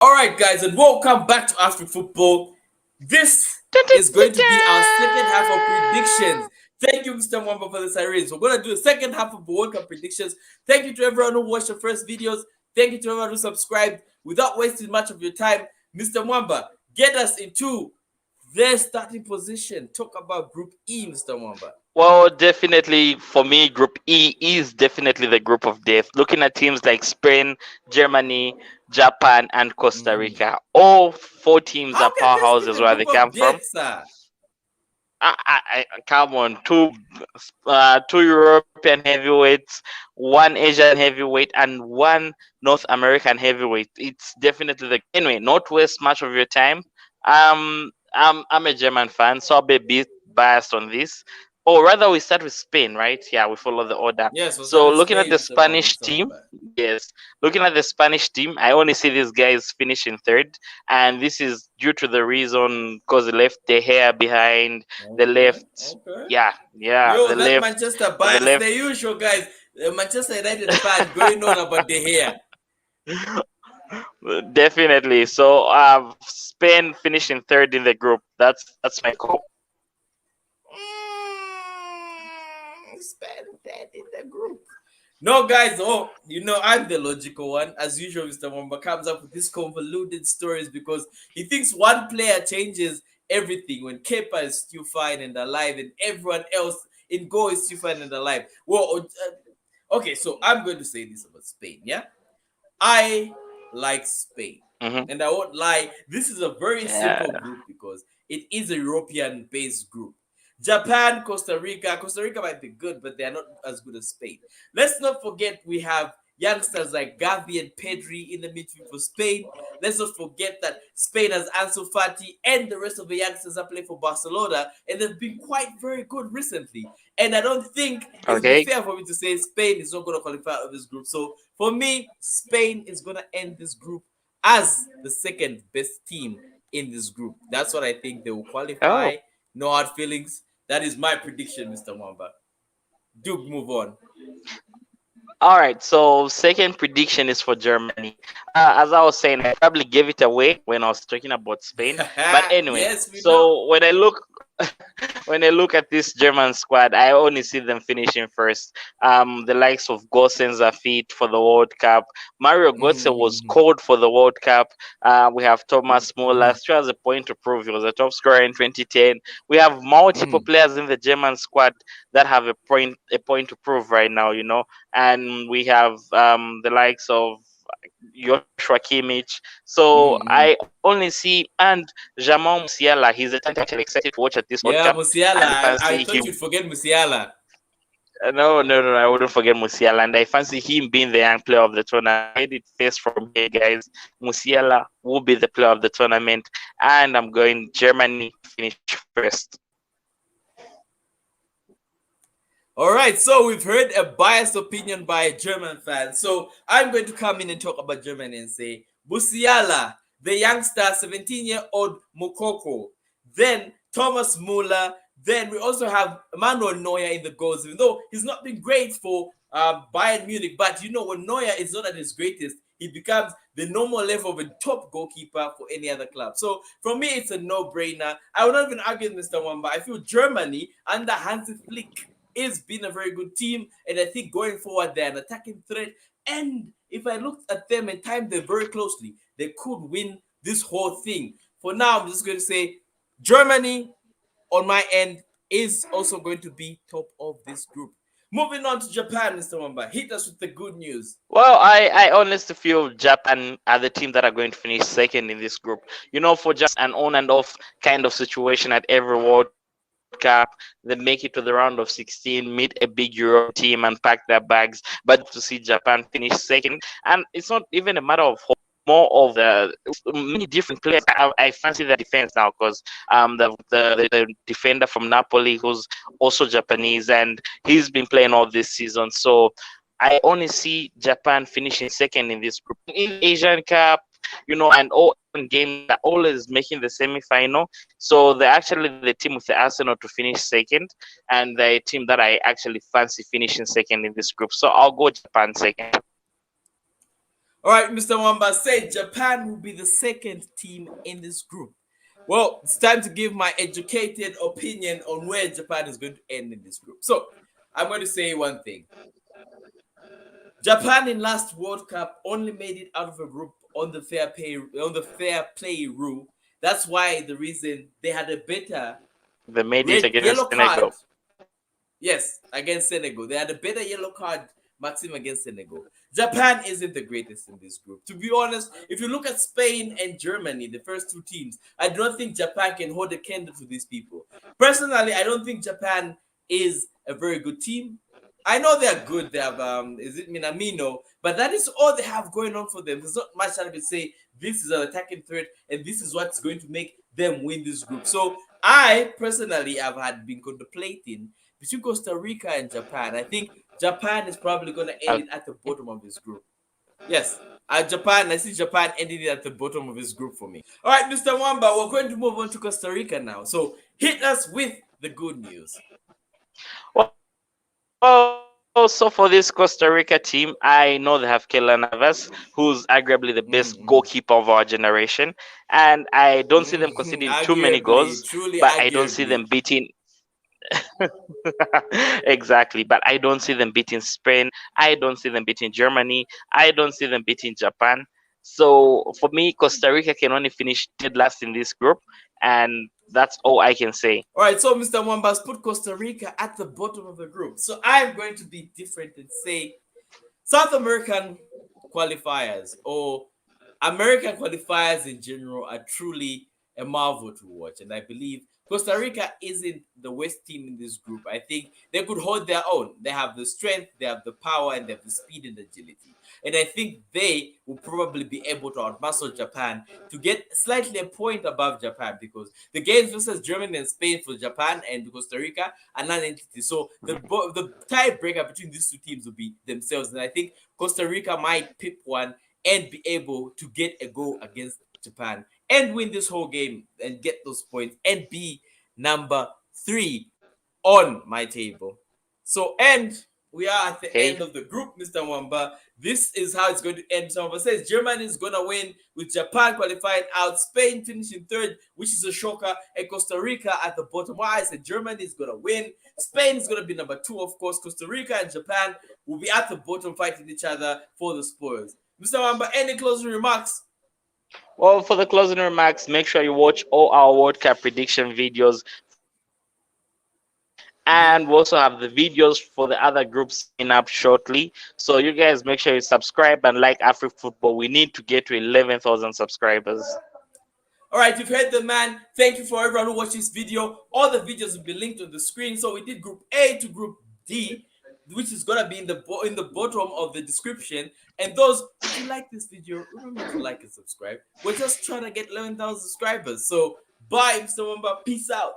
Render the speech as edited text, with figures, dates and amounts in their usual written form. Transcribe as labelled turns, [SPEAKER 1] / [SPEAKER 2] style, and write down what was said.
[SPEAKER 1] All right, guys, and welcome back to After Football. This is going to be our second half of predictions. Thank you, Mr. Mwamba, for this arrange. We're going to do the second half of the World Cup predictions. Thank you to everyone who watched the first videos. Thank you to everyone who subscribed. Without wasting much of your time, Mr. Mwamba, get us into their starting position. Talk about Group E, Mr. Mwamba.
[SPEAKER 2] Well, definitely for me, Group E is definitely the group of death. Looking at teams like Spain, Germany, Japan, and Costa Rica, all four teams are
[SPEAKER 1] How can this be
[SPEAKER 2] powerhouses
[SPEAKER 1] the
[SPEAKER 2] where
[SPEAKER 1] group
[SPEAKER 2] they come
[SPEAKER 1] of
[SPEAKER 2] from.
[SPEAKER 1] death, sir?
[SPEAKER 2] Come on, two European heavyweights, one Asian heavyweight, and one North American heavyweight. It's definitely the anyway. Not waste much of your time. I'm a German fan, so I'll be a bit biased on this. Or rather, we start with Spain, right? Yeah, we follow the order.
[SPEAKER 1] Yes, we'll start
[SPEAKER 2] So
[SPEAKER 1] with
[SPEAKER 2] looking at
[SPEAKER 1] Spain,
[SPEAKER 2] the
[SPEAKER 1] Mr. Mwamba.
[SPEAKER 2] Spanish team, yes, looking at the Spanish team, I only see these guys finishing third, and this is due to the reason because they left the hair behind, the left,
[SPEAKER 1] Okay.
[SPEAKER 2] yeah,
[SPEAKER 1] Yo,
[SPEAKER 2] the
[SPEAKER 1] that
[SPEAKER 2] left,
[SPEAKER 1] Manchester
[SPEAKER 2] the
[SPEAKER 1] bias,
[SPEAKER 2] left.
[SPEAKER 1] the usual guys. The Manchester United fan going on about the hair.
[SPEAKER 2] Definitely. So Spain finishing third in the group. That's my call.
[SPEAKER 1] Spend that in the group. No, guys. Oh, I'm the logical one. As usual, Mr. Mwamba comes up with these convoluted stories because he thinks one player changes everything when Kepa is still fine and alive and everyone else in goal is still fine and alive. Well, okay, so I'm going to say this about Spain, yeah? I like Spain.
[SPEAKER 2] Mm-hmm.
[SPEAKER 1] And I won't lie, this is a very simple
[SPEAKER 2] Yeah.
[SPEAKER 1] group because it is a European based group. Japan, Costa Rica. Costa Rica might be good, but they are not as good as Spain. Let's not forget we have youngsters like Gavi and Pedri in the midfield for Spain. Let's not forget that Spain has Ansu Fati and the rest of the youngsters that play for Barcelona, and they've been quite very good recently. And I don't think it would be
[SPEAKER 2] Okay.
[SPEAKER 1] fair for me to say Spain is not going to qualify out of this group. So for me, Spain is going to end this group as the second best team in this group. That's what I think they will
[SPEAKER 2] Oh.
[SPEAKER 1] qualify. No hard feelings. That is my prediction, Mr. Mwamba. Do move on.
[SPEAKER 2] All right, so second prediction is for Germany. As I was saying, I probably gave it away when I was talking about Spain. But anyway,
[SPEAKER 1] Yes, we know.
[SPEAKER 2] so when I look at this German squad, I only see them finishing first. The likes of Gosens are fit for the World Cup. Mario Götze was called for the World Cup. We have Thomas Muller, still has a point to prove. He was a top scorer in 2010. We have multiple players in the German squad that have a point to prove right now. And we have the likes of Joshua Kimmich. So I only see and Jamal Musiala. He's a talent I'm actually excited to watch at this World
[SPEAKER 1] Yeah,
[SPEAKER 2] Cup.
[SPEAKER 1] Musiala.
[SPEAKER 2] And I
[SPEAKER 1] I
[SPEAKER 2] fancy
[SPEAKER 1] thought
[SPEAKER 2] him.
[SPEAKER 1] you'd forget Musiala.
[SPEAKER 2] No, no, no, I wouldn't forget Musiala, and I fancy him being the young player of the tournament. I made it face from here, guys. Musiala will be the player of the tournament, and I'm going Germany to finish first.
[SPEAKER 1] All right, so we've heard a biased opinion by a German fan. So I'm going to come in and talk about Germany and say Musiala, the youngster, 17-year-old Mokoko. Then Thomas Muller. Then we also have Manuel Neuer in the goals, even though he's not been great for Bayern Munich. But when Neuer is not at his greatest, he becomes the normal level of a top goalkeeper for any other club. So for me, it's a no-brainer. I will not even argue with Mr. Mwamba. I feel Germany under Hansi Flick is been a very good team, and I think going forward they're an attacking threat. And if I looked at them and timed them very closely, they could win this whole thing. For now, I'm just going to say Germany on my end is also going to be top of this group. Moving on to Japan, Mr. Mwamba, hit us with the good news.
[SPEAKER 2] Well, I honestly feel Japan are the team that are going to finish second in this group. For just an on and off kind of situation at every World Cup, they make it to the round of 16, meet a big European team, and pack their bags. But to see Japan finish second, and it's not even a matter of hope, more of the many different players. I fancy the defense now because the defender from Napoli who's also Japanese and he's been playing all this season. So I only see Japan finishing second in this group. In the Asian Cup, and all games are always making the semi-final. So they're actually the team with the Arsenal to finish second, and the team that I actually fancy finishing second in this group. So I'll go Japan second.
[SPEAKER 1] All right, Mr. Mwamba said Japan will be the second team in this group. Well, it's time to give my educated opinion on where Japan is going to end in this group. So, I'm going to say one thing. Japan in last World Cup only made it out of a group on the fair play rule. That's why the reason they had a better
[SPEAKER 2] They made it
[SPEAKER 1] yellow
[SPEAKER 2] against
[SPEAKER 1] card.
[SPEAKER 2] Senegal.
[SPEAKER 1] Yes, against Senegal. They had a better yellow card maximum against Senegal. Japan isn't the greatest in this group. To be honest, if you look at Spain and Germany, the first two teams, I don't think Japan can hold a candle to these people. Personally, I don't think Japan is a very good team. I know they're good. They have is it Minamino, but that is all they have going on for them. There's not much I can say. This is an attacking threat, and this is what's going to make them win this group. So I personally have had been contemplating between Costa Rica and Japan. I think Japan is probably going to end it at the bottom of this group. Yes, Japan. I see Japan ending it at the bottom of this group for me. All right, Mr. Mwamba, we're going to move on to Costa Rica now. So hit us with the good news.
[SPEAKER 2] Well, so for this Costa Rica team, I know they have Keylor Navas, who's arguably the best goalkeeper of our generation, and I don't see them conceding too many
[SPEAKER 1] Arguably,
[SPEAKER 2] goals,
[SPEAKER 1] truly
[SPEAKER 2] but I don't see
[SPEAKER 1] arguably.
[SPEAKER 2] them beating. Exactly, but I don't see them beating Spain. I don't see them beating Germany. I don't see them beating Japan. So for me, Costa Rica can only finish dead last in this group, and that's all I can say.
[SPEAKER 1] All right, so Mr. Mwambas put Costa Rica at the bottom of the group. So I'm going to be different and say South American qualifiers or American qualifiers in general are truly a marvel to watch. And I believe Costa Rica isn't the worst team in this group. I think they could hold their own. They have the strength, they have the power, and they have the speed and agility. And I think they will probably be able to outmuscle Japan to get slightly a point above Japan because the games versus Germany and Spain for Japan and Costa Rica are non-entity. So the tiebreaker between these two teams will be themselves. And I think Costa Rica might pick one and be able to get a goal against Japan and win this whole game and get those points and be number 3 on my table. So, and we are at the
[SPEAKER 2] Okay.
[SPEAKER 1] end of the group, Mr. Mwamba. This is how it's going to end. Some of us says Germany is going to win with Japan qualifying out, Spain finishing third, which is a shocker, and Costa Rica at the bottom. Why I said Germany is going to win. Spain is going to be number 2, of course. Costa Rica and Japan will be at the bottom fighting each other for the spoils. Mr. Mwamba, any closing remarks?
[SPEAKER 2] Well, for the closing remarks, make sure you watch all our World Cup prediction videos for the other groups, and we also have the videos for the other groups in up shortly. So you guys make sure you subscribe and like Afri Football. We need to get to 11,000 subscribers.
[SPEAKER 1] All right, you've heard the man. Thank you for everyone who watched this video. All the videos will be linked on the screen. So we did Group A to Group D, which is gonna be in the bottom of the description. And those, if you like this video, remember to like and subscribe. We're just trying to get 11,000 subscribers. So bye, Mr. Mwamba. Peace out.